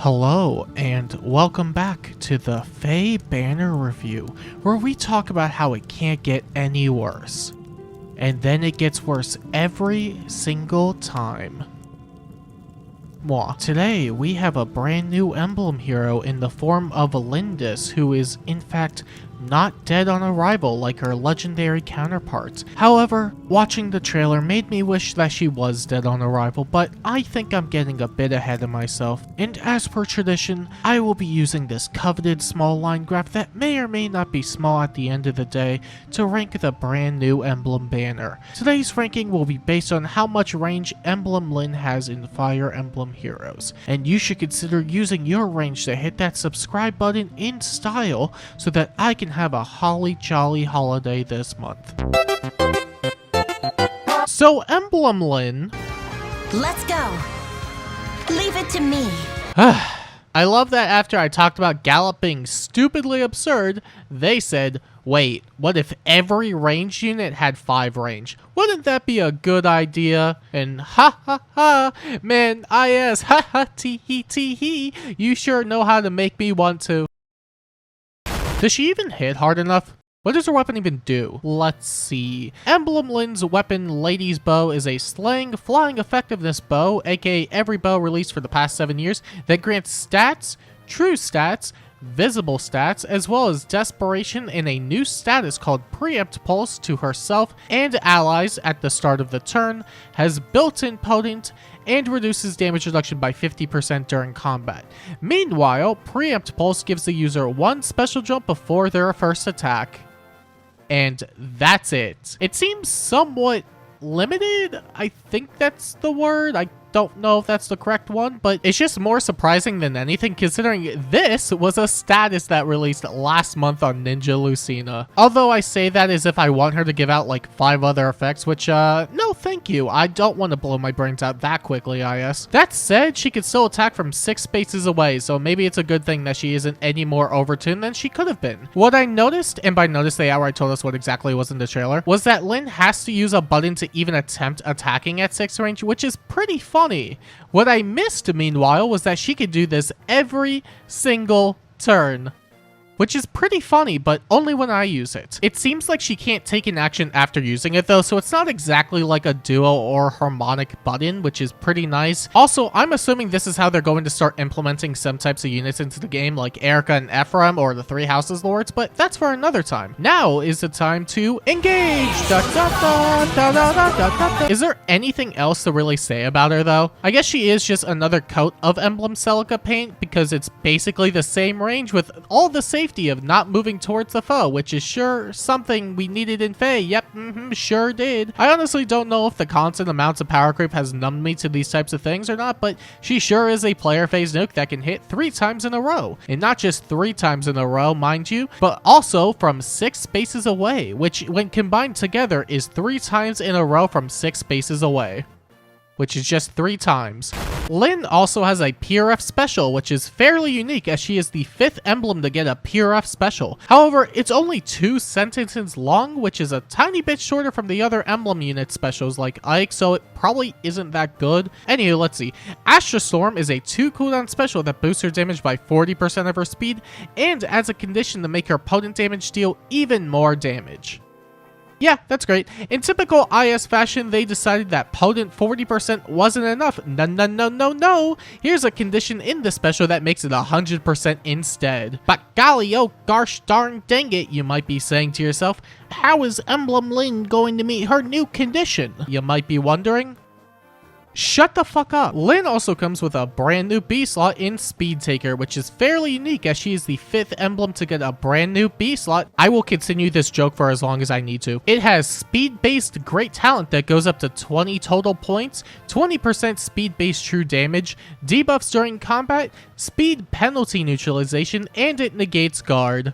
Hello and welcome back to the Faye Banner review, where we talk about how it can't get any worse. And then it gets worse every single time. Today we have a brand new emblem hero in the form of Lindis, who is in fact not dead on arrival like her legendary counterparts. However, watching the trailer made me wish that she was dead on arrival, but I think I'm getting a bit ahead of myself. And as per tradition, I will be using this coveted small line graph that may or may not be small at the end of the day to rank the brand new Emblem banner. Today's ranking will be based on how much range Emblem Lyn has in Fire Emblem heroes, and you should consider using your range to hit that subscribe button in style so that I can have a holly jolly holiday this month. So Emblem Lyn, let's go. Leave it to me. I love that after I talked about Gallop being stupidly absurd, they said, wait, what if every range unit had 5 range? Wouldn't that be a good idea? And ha ha ha, man, IS, ha ha tee hee tee hee, you sure know how to make me want to. Does she even hit hard enough? What does her weapon even do? Let's see. Emblem Lyn's weapon, Lady's Bow, is a slaying, flying effectiveness bow, aka every bow released for the past 7 years, that grants stats, true stats, visible stats, as well as desperation and a new status called Preempt Pulse to herself and allies at the start of the turn, has built-in potent, and reduces damage reduction by 50% during combat. Meanwhile, Preempt Pulse gives the user one special jump before their first attack. And that's it. It seems somewhat limited. I think that's the word. I don't know if that's the correct one, but it's just more surprising than anything considering this was a status that released last month on Ninja Lucina. Although I say that as if I want her to give out like 5 other effects, which no thank you. I don't want to blow my brains out that quickly, IS. That said, she could still attack from 6 spaces away, so maybe it's a good thing that she isn't any more overtuned than she could have been. What I noticed, and by notice they outright told us what exactly was in the trailer, was that Lyn has to use a button to even attempt attacking at 6 range, which is pretty funny. What I missed, meanwhile, was that she could do this every single turn, which is pretty funny, but only when I use it. It seems like she can't take an action after using it though, so it's not exactly like a duo or harmonic button, which is pretty nice. Also, I'm assuming this is how they're going to start implementing some types of units into the game, like Erica and Ephraim or the Three Houses Lords, but that's for another time. Now is the time to engage! Da, da, da, da, da, da, da, da. Is there anything else to really say about her though? I guess she is just another coat of Emblem Celica paint because it's basically the same range with all the safety of not moving towards the foe, which is sure something we needed in Faye. Yep, sure did. I honestly don't know if the constant amounts of power creep has numbed me to these types of things or not, but she sure is a player phase nuke that can hit 3 times in a row. And not just 3 times in a row, mind you, but also from 6 spaces away, which when combined together is 3 times in a row from 6 spaces away, which is just 3 times. Lyn also has a PRF special, which is fairly unique as she is the 5th emblem to get a PRF special. However, it's only 2 sentences long, which is a tiny bit shorter from the other emblem unit specials like Ike, so it probably isn't that good. Anywho, let's see. Astra Storm is a 2 cooldown special that boosts her damage by 40% of her speed and adds a condition to make her potent damage deal even more damage. Yeah, that's great. In typical IS fashion, they decided that potent 40% wasn't enough. No. Here's a condition in the special that makes it 100% instead. But golly, oh gosh darn dang it, you might be saying to yourself, how is Emblem Lyn going to meet her new condition? You might be wondering. Shut the fuck up. Lyn also comes with a brand new B slot in Speed Taker, which is fairly unique as she is the 5th emblem to get a brand new B slot. I will continue this joke for as long as I need to. It has speed-based great talent that goes up to 20 total points, 20% speed-based true damage, debuffs during combat, speed penalty neutralization, and it negates guard.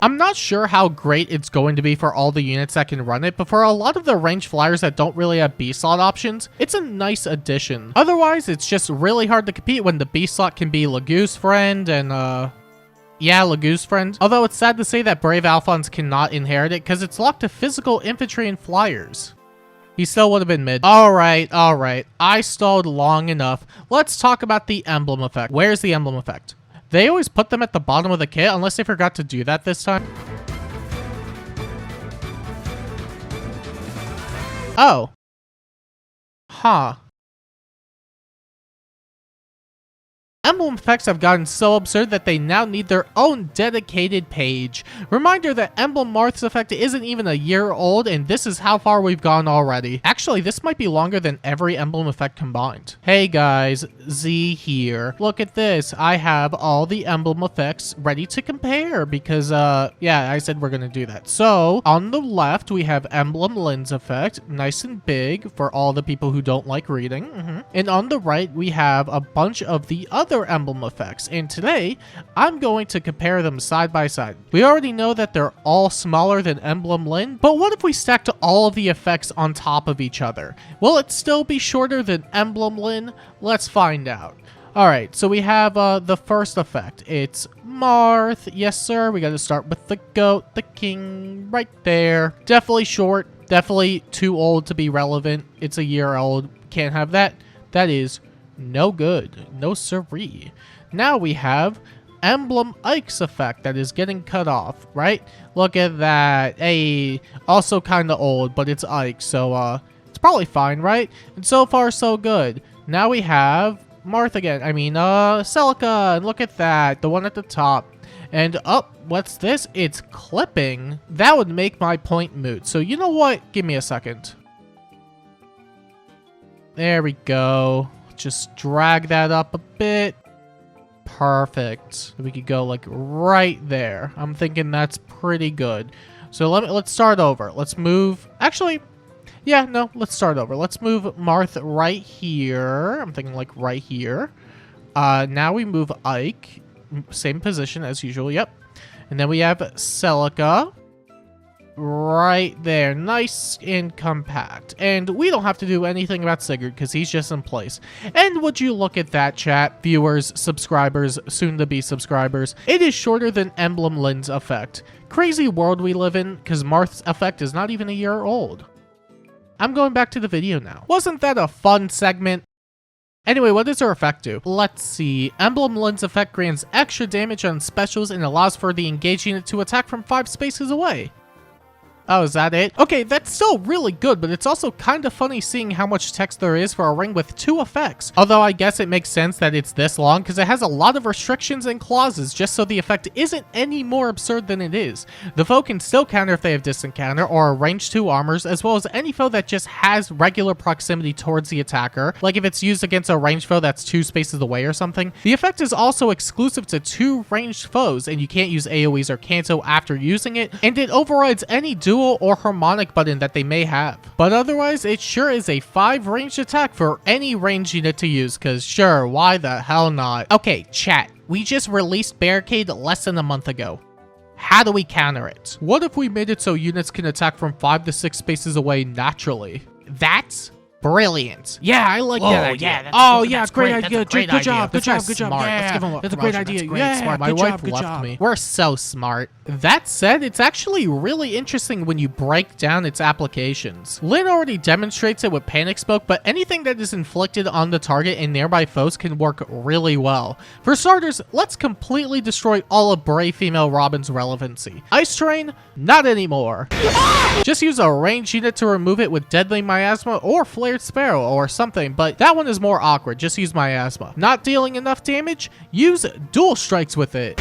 I'm not sure how great it's going to be for all the units that can run it, but for a lot of the range flyers that don't really have B-slot options, it's a nice addition. Otherwise, it's just really hard to compete when the B-slot can be Lagoo's friend and, yeah, Lagoo's friend. Although it's sad to say that Brave Alphons cannot inherit it because it's locked to physical infantry and flyers. He still would have been mid. Alright. I stalled long enough. Let's talk about the emblem effect. Where's the emblem effect? They always put them at the bottom of the kit, unless they forgot to do that this time. Oh. Huh. Emblem effects have gotten so absurd that they now need their own dedicated page. Reminder that Emblem Marth's effect isn't even a year old, and this is how far we've gone already. Actually, this might be longer than every emblem effect combined. Hey guys, Z here. Look at this. I have all the emblem effects ready to compare because, yeah, I said we're gonna do that. So, on the left, we have Emblem Lyn's effect, nice and big for all the people who don't like reading. And on the right, we have a bunch of the other emblem effects, and today I'm going to compare them side by side. We already know that they're all smaller than Emblem Lyn, but what if we stacked all of the effects on top of each other? Will it still be shorter than Emblem Lyn? Let's find out. Alright, so we have the first effect. It's Marth. Yes, sir. We gotta start with the goat, the king, right there. Definitely short. Definitely too old to be relevant. It's a year old. Can't have that. That is no good. No siree. Now we have Emblem Ike's effect that is getting cut off, right? Look at that. Hey, also kind of old, but it's Ike, so it's probably fine, right? And so far, so good. Now we have Marth again. I mean, Celica, and look at that. The one at the top. And, what's this? It's clipping. That would make my point moot. So, you know what? Give me a second. There we go. Just drag that up a bit. Perfect. We could go like right there. I'm thinking that's pretty good. So let's start over. Let's move. Actually, yeah, no, let's start over. Let's move Marth right here. I'm thinking like right here. Now we move Ike. Same position as usual. Yep. And then we have Celica. Right there. Nice and compact. And we don't have to do anything about Sigurd because he's just in place. And would you look at that, chat? Viewers, subscribers, soon-to-be subscribers. It is shorter than Emblem Lyn's effect. Crazy world we live in because Marth's effect is not even a year old. I'm going back to the video now. Wasn't that a fun segment? Anyway, what does her effect do? Let's see. Emblem Lyn's effect grants extra damage on specials and allows for the engaged unit to attack from 5 spaces away. Oh, is that it? Okay, that's still really good, but it's also kind of funny seeing how much text there is for a ring with 2 effects. Although I guess it makes sense that it's this long because it has a lot of restrictions and clauses just so the effect isn't any more absurd than it is. The foe can still counter if they have distant counter or range 2 armors, as well as any foe that just has regular proximity towards the attacker, like if it's used against a ranged foe that's 2 spaces away or something. The effect is also exclusive to 2 ranged foes, and you can't use AoEs or Canto after using it, and it overrides any dual or harmonic button that they may have. But otherwise, it sure is a 5 ranged attack for any ranged unit to use, cause sure, why the hell not? Okay, chat, we just released Barricade less than a month ago. How do we counter it? What if we made it so units can attack from 5 to 6 spaces away naturally? That's brilliant. Yeah, I like that idea. Yeah, That's great idea. Good job. Smart. Yeah, Let's give him a that's a great promotion. idea. That's great. Yeah, Smart. My good wife job, good left job. me. We're so smart. That said, it's actually really interesting when you break down its applications. Lyn already demonstrates it with Panic Smoke, but anything that is inflicted on the target and nearby foes can work really well. For starters, let's completely destroy all of Brave Female Robin's relevancy. Ice Train? Not anymore. Just use a ranged unit to remove it with Deadly Miasma or Flared Sparrow or something, but that one is more awkward. Just use Miasma. Not dealing enough damage? Use Dual Strikes with it.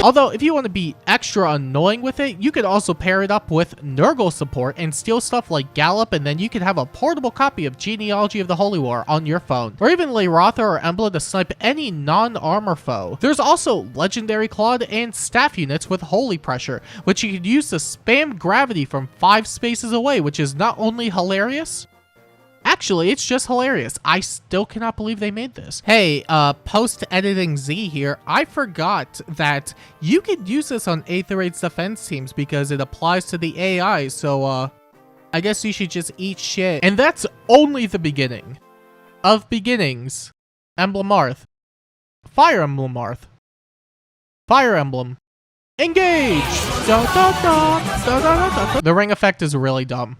Although, if you want to be extra annoying with it, you could also pair it up with Nurgle support and steal stuff like Gallop, and then you could have a portable copy of Genealogy of the Holy War on your phone. Or even Leyrotha or Embla to snipe any non-armor foe. There's also Legendary Claude and Staff units with Holy Pressure, which you could use to spam gravity from 5 spaces away, which is not only hilarious, actually, it's just hilarious. I still cannot believe they made this. Hey, post-editing Z here, I forgot that you could use this on Aetherite's defense teams because it applies to the AI, so, I guess you should just eat shit. And that's only the beginning of beginnings. Emblem Marth. Fire Emblem Marth. Fire Emblem. Engage! Da, da, da, da, da, da, da. The ring effect is really dumb.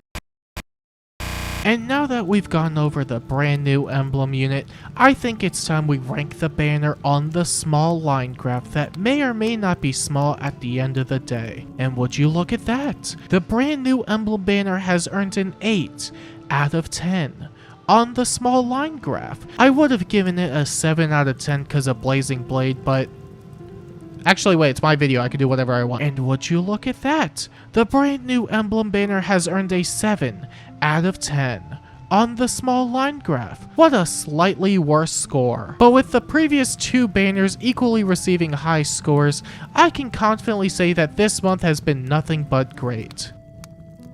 And now that we've gone over the brand new emblem unit, I think it's time we rank the banner on the small line graph that may or may not be small at the end of the day. And would you look at that? The brand new emblem banner has earned an 8 out of 10 on the small line graph. I would have given it a 7 out of 10 because of Blazing Blade, but actually, wait, it's my video. I can do whatever I want. And would you look at that? The brand new emblem banner has earned a 7 out of 10 on the small line graph. What a slightly worse score. But with the previous 2 banners equally receiving high scores, I can confidently say that this month has been nothing but great.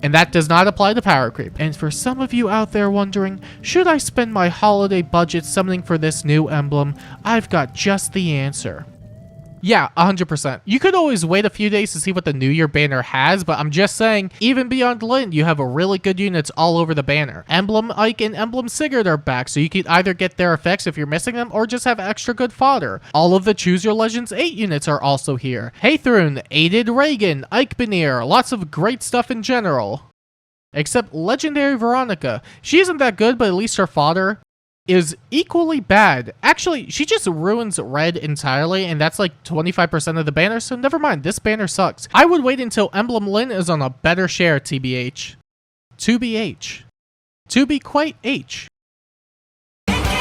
And that does not apply to Power Creep. And for some of you out there wondering, should I spend my holiday budget summoning for this new emblem? I've got just the answer. Yeah, 100%. You could always wait a few days to see what the New Year banner has, but I'm just saying, even beyond Lyn, you have a really good units all over the banner. Emblem Ike and Emblem Sigurd are back, so you can either get their effects if you're missing them, or just have extra good fodder. All of the Choose Your Legends 8 units are also here. Haythrun, Aided Reagan, Ike Benir, lots of great stuff in general. Except Legendary Veronica. She isn't that good, but at least her fodder is equally bad. Actually, she just ruins red entirely, and that's like 25% of the banner, so never mind, this banner sucks. I would wait until Emblem Lyn is on a better share, TBH. 2BH. To be quite H.